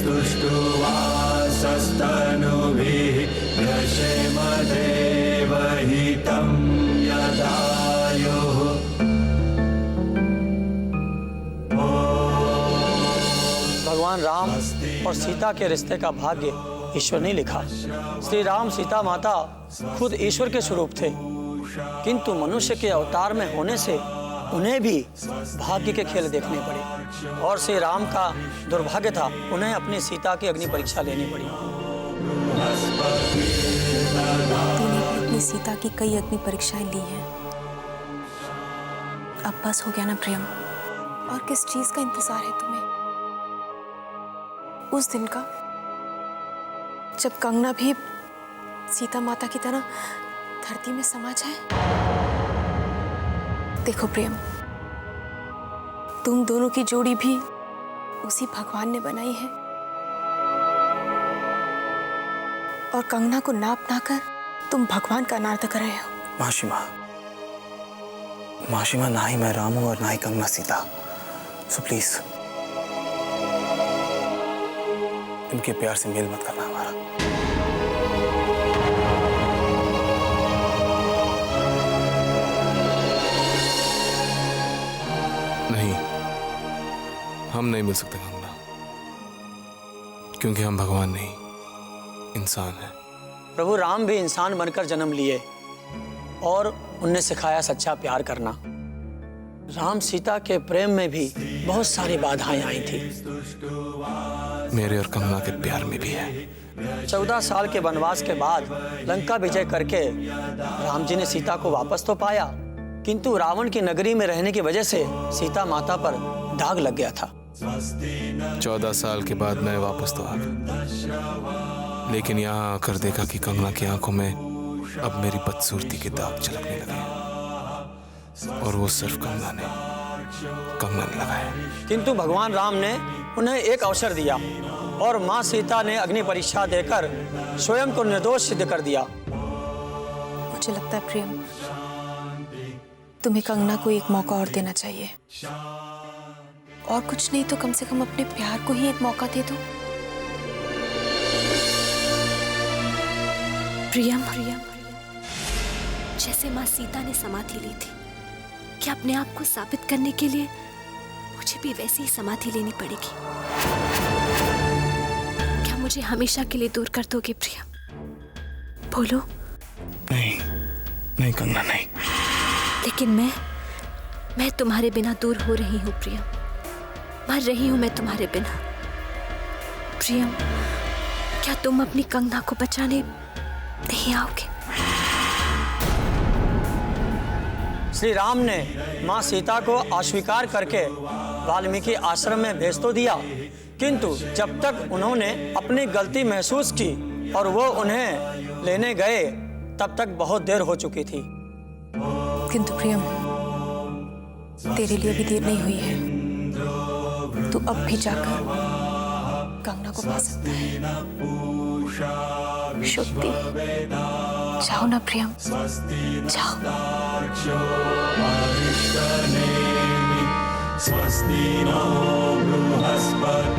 स्तुष्टुवासस्तनुभिः व्यशेमदेवहितं यदायुः। भगवान राम और सीता के रिश्ते का भाग्य ईश्वर ने लिखा। श्री राम सीता माता खुद ईश्वर के स्वरूप थे, किंतु मनुष्य के अवतार में होने से उन्हें भी भाग्य के खेल देखने पड़े और श्री राम का दुर्भाग्य था, उन्हें अपनी सीता की अग्नि परीक्षा लेनी पड़ी। तूने अपनी सीता की कई अग्नि परीक्षाएं ली हैं, अब बस हो गया ना प्रियम? और किस चीज का इंतजार है तुम्हें? उस दिन का जब कंगना भी सीता माता की तरह धरती में समा जाए। देखो प्रियम, तुम दोनों की जोड़ी भी उसी भगवान ने बनाई है और कंगना को नाप ना कर तुम भगवान का अनादर कर रहे हो। माशिमा, ना ही मैं राम हूं और ना ही कंगना सीता। सो प्लीज इनके प्यार से मेल मत करना हमारा। नहीं, हम नहीं मिल सकते कंगना, क्योंकि हम भगवान नहीं, इंसान हैं। प्रभु राम भी इंसान बनकर जन्म लिए और उनने सिखाया सच्चा प्यार करना। राम सीता के प्रेम में भी बहुत सारी बाधाएं आई थी। मेरे और कंगना के प्यार में भी है। 14 साल के वनवास के बाद लंका विजय करके राम जी ने सीता को वापस तो पाया, किंतु रावण की नगरी में रहने की वजह से सीता माता पर दाग लग गया था। 14 साल के बाद मैं वापस तो आ गया, लेकिन यहाँ आकर देखा कि कंगना की आंखों में अब मेरी बदसूरती के दाग झलकने लगे और वो सिर्फ कंगना ने लगाया। किंतु भगवान राम ने उन्हें एक अवसर दिया और माँ सीता ने अग्नि परीक्षा देकर स्वयं को निर्दोष सिद्ध कर दिया। मुझे लगता है प्रियम, तुम्हें कंगना को एक मौका और देना चाहिए, और कुछ नहीं तो कम से कम अपने प्यार को ही एक मौका दे दो। प्रियम, जैसे माँ सीता ने समाधि ली थी, क्या अपने आप को साबित करने के लिए मुझे भी वैसी ही समाधि लेनी पड़ेगी? क्या मुझे हमेशा के लिए दूर कर दोगे प्रियम? बोलो। नहीं कंगना, नहीं। लेकिन मैं तुम्हारे बिना दूर हो रही हूँ प्रियम, मर रही हूँ मैं तुम्हारे बिना। प्रियम, क्या तुम अपनी कंगना को बचाने नहीं आओगे? श्री राम ने माँ सीता को अस्वीकार करके वाल्मीकि आश्रम में भेज तो दिया, किंतु जब तक उन्होंने अपनी गलती महसूस की और वो उन्हें लेने गए तब तक बहुत देर हो चुकी थी। किंतु प्रियम, तेरे लिए भी देर नहीं हुई है। तू अब भी जाकर कंगना को पा सकता है। शुद्धि, जाओ ना प्रियम, जाओ। स्वस्ति नो बृहस्पतिर्दधातु।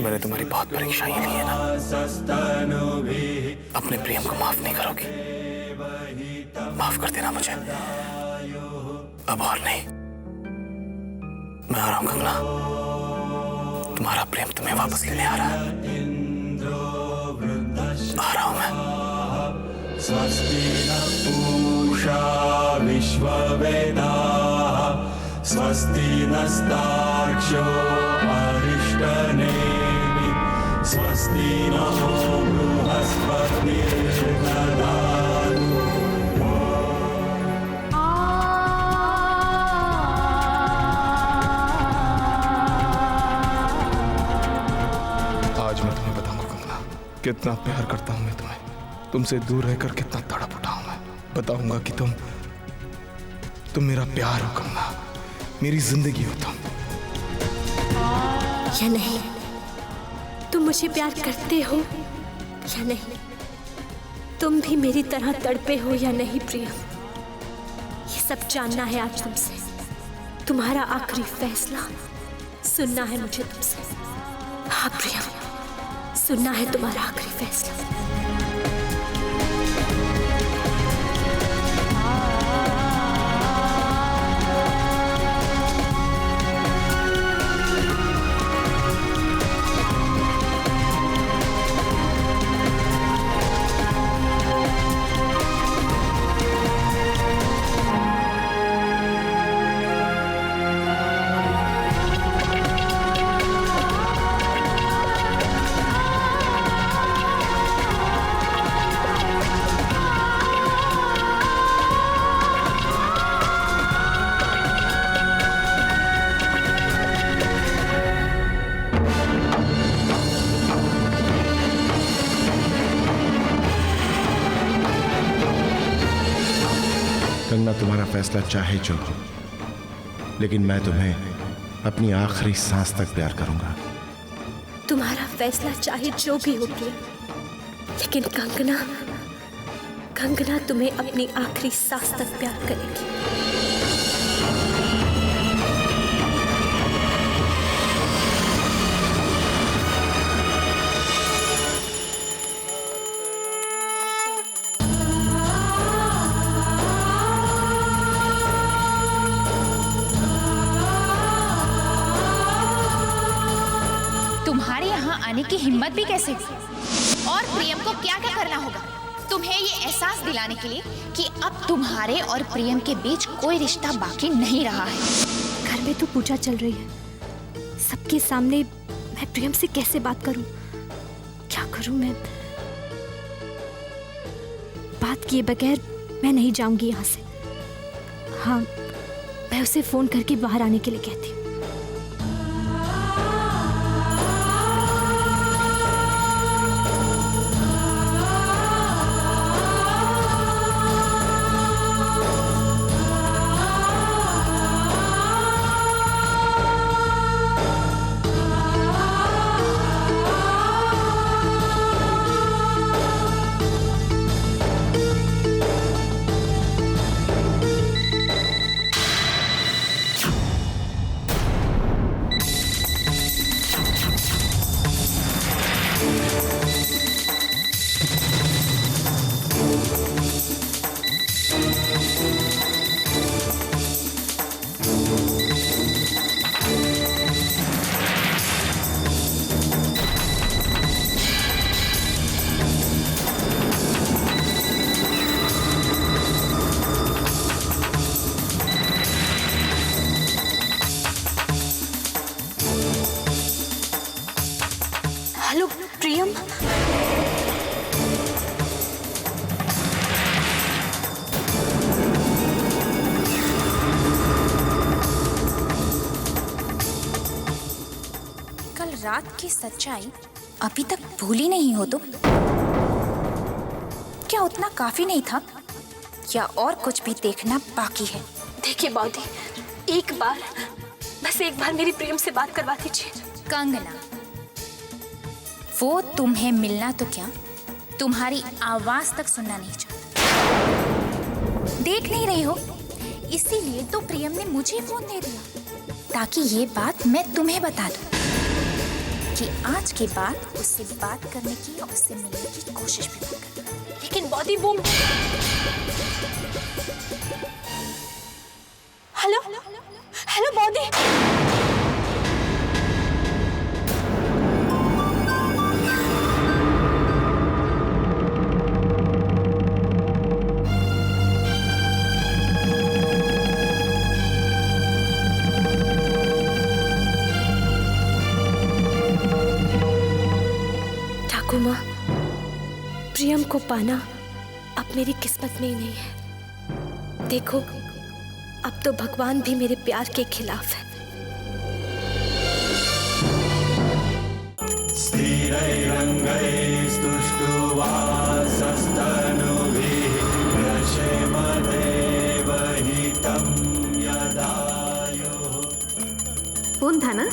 मैंने तुम्हारी बहुत परीक्षाएं ली है ना, अपने प्रेम को माफ नहीं करोगी? माफ कर देना मुझे, अब और नहीं। मैं आ रहा हूं कंगना, तुम्हारा प्रेम तुम्हें वापस लेने आ रहा है। आ रहा हूं मैं। स्वस्ति न पूषा विश्ववेदाः, स्वस्ति नस्तार्क्ष्यो अरिष्टनेमिः, स्वस्ति नो बृहस्पतिर्दधातु। आज मैं तुम्हें बताऊंगा कंगना, कितना प्यार करता हूं मैं तुम्हें। तुमसे दूर रहकर कितना तड़प उठा हूं मैं। बताऊंगा कि तुम मेरा प्यार हो कंगना, मेरी जिंदगी हो तुम। या नहीं? तुम मुझे प्यार करते हो या नहीं? तुम भी मेरी तरह तड़पे हो या नहीं प्रियम? ये सब जानना है आज तुमसे। तुम्हारा आखिरी फैसला सुनना है मुझे तुमसे। हाँ प्रियम, सुनना है तुम्हारा आखिरी फैसला। कंगना, तुम्हारा फैसला चाहे जो हो, लेकिन मैं तुम्हें अपनी आखिरी सांस तक प्यार करूंगा। तुम्हारा फैसला चाहे जो भी हो प्रिया, लेकिन कंगना तुम्हें अपनी आखिरी सांस तक प्यार करेगी। तुम्हारे यहाँ आने की हिम्मत भी कैसे हुई? और प्रियम को क्या क्या करना होगा तुम्हें ये एहसास दिलाने के लिए कि अब तुम्हारे और प्रियम के बीच कोई रिश्ता बाकी नहीं रहा है? घर में तो पूजा चल रही है, सबके सामने मैं प्रियम से कैसे बात करूं? क्या करूं मैं? बात किए बगैर मैं नहीं जाऊंगी यहाँ से। हाँ, मैं उसे फोन करके बाहर आने के लिए कहती हूँ। हेलो प्रियम, कल रात की सच्चाई अभी तक भूली नहीं हो तुम? क्या उतना काफी नहीं था या और कुछ भी देखना बाकी है? देखिए बॉडी, बस एक बार मेरी प्रियम से बात करवा दीजिए। कंगना, वो तुम्हें मिलना तो क्या, तुम्हारी आवाज तक सुनना नहीं चाहता। देख नहीं रही हो, इसीलिए तो प्रियम ने मुझे फोन दे दिया ताकि ये बात मैं तुम्हें बता दूं कि आज के बाद उससे बात करने की और उससे मिलने की कोशिश भी मत करना। लेकिन बॉडी वो हेलो बॉडी, ठाकुर माँ, प्रियम को पाना अब मेरी किस्मत में ही नहीं है। देखो, अब तो भगवान भी मेरे प्यार के खिलाफ है। स्थिरैरङ्गैस्तुष्टुवासस्तनुभिः प्रशमदेवहितं यदायुः। फोन था ना?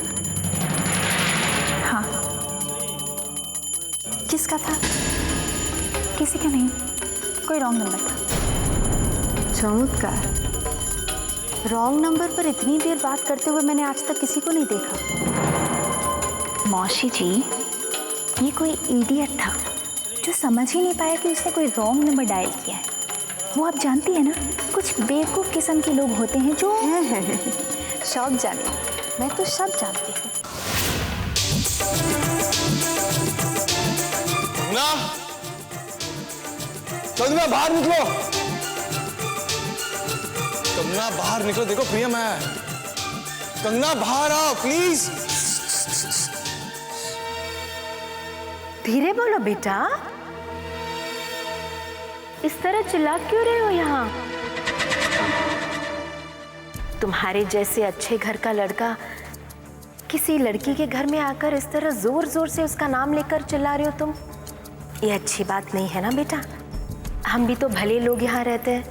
हाँ। किसका था? किसी का नहीं, कोई रॉन्ग नंबर था। चमत्कार। रॉन्ग नंबर पर इतनी देर बात करते हुए मैंने आज तक किसी को नहीं देखा। मौसी जी, ये कोई इडियट था जो समझ ही नहीं पाया कि उसने कोई रॉन्ग नंबर डायल किया है। वो आप जानती है ना, कुछ बेवकूफ़ किस्म के लोग होते हैं जो सब जाने, मैं तो सब जानती हूँ। कंगना बाहर निकलो, कंगना बाहर निकलो, देखो प्रियम है। कंगना बाहर आओ प्लीज। धीरे बोलो बेटा, इस तरह चिल्ला क्यों रहे हो यहाँ? तुम्हारे जैसे अच्छे घर का लड़का किसी लड़की के घर में आकर इस तरह जोर जोर से उसका नाम लेकर चिल्ला रहे हो तुम, ये अच्छी बात नहीं है ना बेटा। हम भी तो भले लोग यहाँ रहते हैं।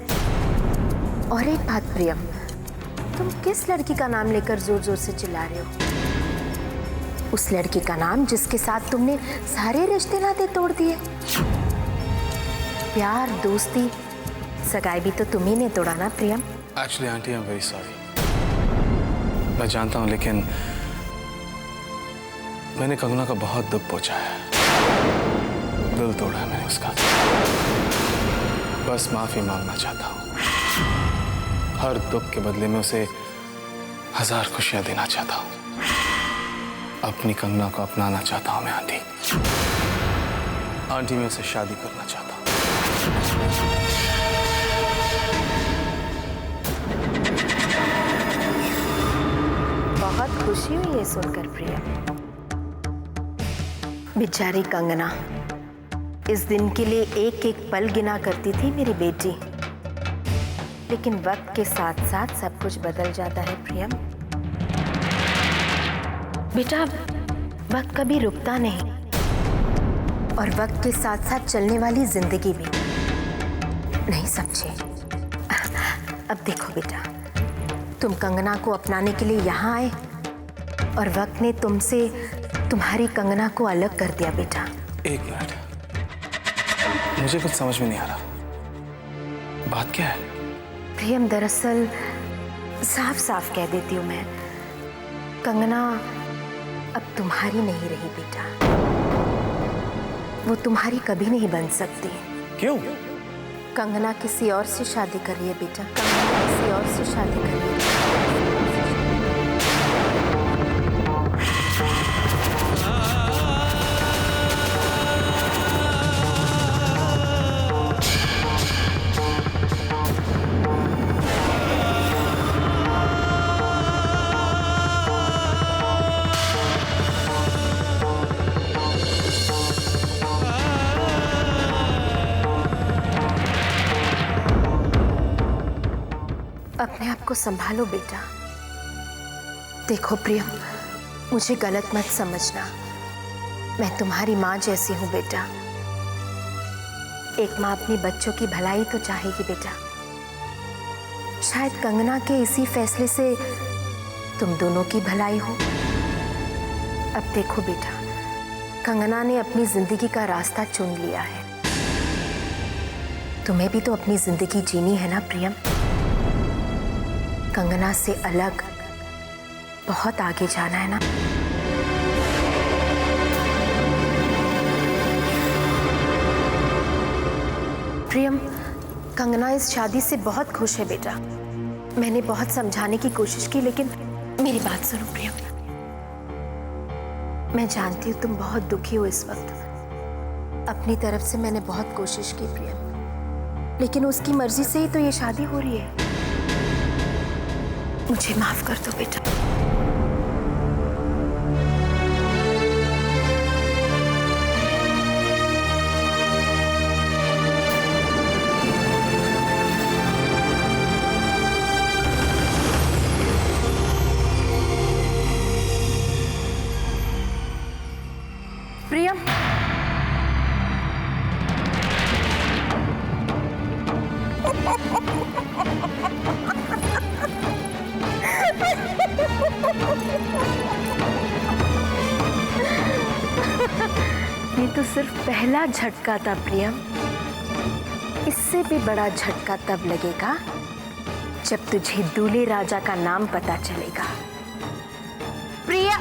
और एक बात प्रियम, तुम किस लड़की का नाम लेकर जोर जोर से चिल्ला रहे हो? उस लड़की का नाम जिसके साथ तुमने सारे रिश्ते नाते तोड़ दिए। प्यार, दोस्ती, सगाई भी तो तुम्ही ने तोड़ा ना Priyam. Actually aunty I am very sorry. मैं जानता हूँ, लेकिन मैंने कंगना का बहुत दुख पहुंचाया है, दिल तोड़ा है मैंने उसका। बस माफी मांगना चाहता हूँ। हर दुख के बदले में उसे 1000 खुशियां देना चाहता हूँ। अपनी कंगना को अपनाना चाहता हूँ मैं आंटी। आंटी, मैं उसे शादी करना चाहता हूँ। बहुत खुशी हुई ये सुनकर प्रिया। बेचारी कंगना इस दिन के लिए एक एक पल गिना करती थी मेरी बेटी, लेकिन वक्त के साथ साथ सब कुछ बदल जाता है प्रियम। बेटा, वक्त कभी रुकता नहीं, और वक्त के साथ साथ चलने वाली जिंदगी भी नहीं, समझे? अब देखो बेटा, तुम कंगना को अपनाने के लिए यहाँ आए और वक्त ने तुमसे तुम्हारी कंगना को अलग कर दिया बेटा। एक मिनट, मुझे कुछ समझ में नहीं आ रहा, बात क्या है? प्रियम, दरअसल साफ साफ कह देती हूँ मैं, कंगना अब तुम्हारी नहीं रही बेटा। वो तुम्हारी कभी नहीं बन सकती। क्यों? कंगना किसी और से शादी कर रही है बेटा, कंगना किसी और से शादी कर रही है। अपने आप को संभालो बेटा। देखो प्रियम, मुझे गलत मत समझना, मैं तुम्हारी माँ जैसी हूँ बेटा। एक माँ अपनी बच्चों की भलाई तो चाहेगी बेटा। शायद कंगना के इसी फैसले से तुम दोनों की भलाई हो। अब देखो बेटा, कंगना ने अपनी जिंदगी का रास्ता चुन लिया है, तुम्हें भी तो अपनी जिंदगी जीनी है ना प्रियम। कंगना से अलग बहुत आगे जाना है ना। प्रियम, कंगना इस शादी से बहुत खुश है बेटा। मैंने बहुत समझाने की कोशिश की, लेकिन मेरी बात सुनो प्रियम। मैं जानती हूँ तुम बहुत दुखी हो इस वक्त। अपनी तरफ से मैंने बहुत कोशिश की प्रियम, लेकिन उसकी मर्जी से ही तो ये शादी हो रही है। मुझे माफ कर दो बेटा। प्रियम, ये तो सिर्फ पहला झटका था प्रियम। इससे भी बड़ा झटका तब लगेगा जब तुझे दूल्हे राजा का नाम पता चलेगा। प्रिया,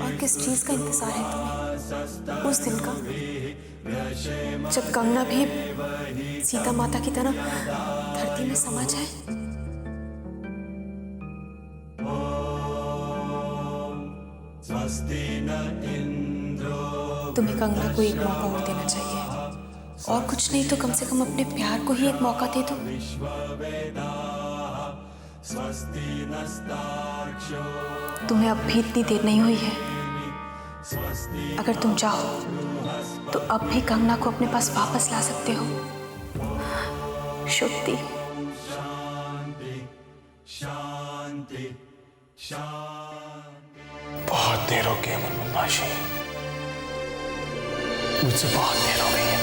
और किस चीज का इंतजार है तुम्हें? उस दिन का जब कंगना भी सीता माता की तरह धरती में समा जाए। तुम्हें कंगना को एक मौका और देना चाहिए, और कुछ नहीं तो कम से कम अपने प्यार को ही एक मौका दे दो। तुम्हें अब भी इतनी देर नहीं हुई है। अगर तुम चाहो तो अब भी कंगना को अपने पास वापस ला सकते हो। शुद्धि। बहुत देर हो गई मनमोहन मासी, मुझसे बहुत देर हो गई है।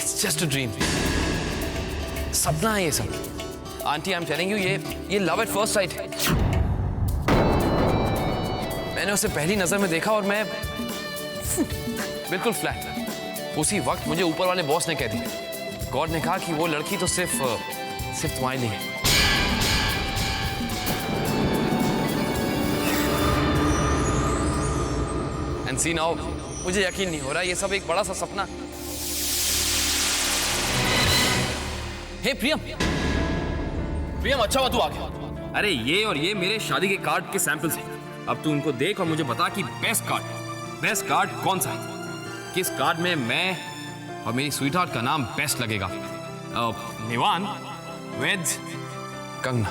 It's just a dream. सपना है ये सब. आंटी, I'm telling you, ये लव एट फर्स्ट साइट है. मैंने उसे पहली नजर में देखा और मैं बिल्कुल फ्लैट. उसी वक्त मुझे ऊपर वाले बॉस ने कह दिया, गॉड ने कहा कि वो लड़की तो सिर्फ तुम्हारे लिए है. एंड सी नाउ, मुझे यकीन नहीं हो रहा ये सब एक बड़ा सा सपना. हे प्रियम, अच्छा हुआ तू आ गया. अरे ये और ये मेरे शादी के कार्ड के सैंपल्स हैं. अब तू उनको देख और मुझे बता कि बेस्ट कार्ड कौन सा है. किस कार्ड में मैं और मेरी स्वीटहार्ट का नाम बेस्ट लगेगा. निवान विद कंगना.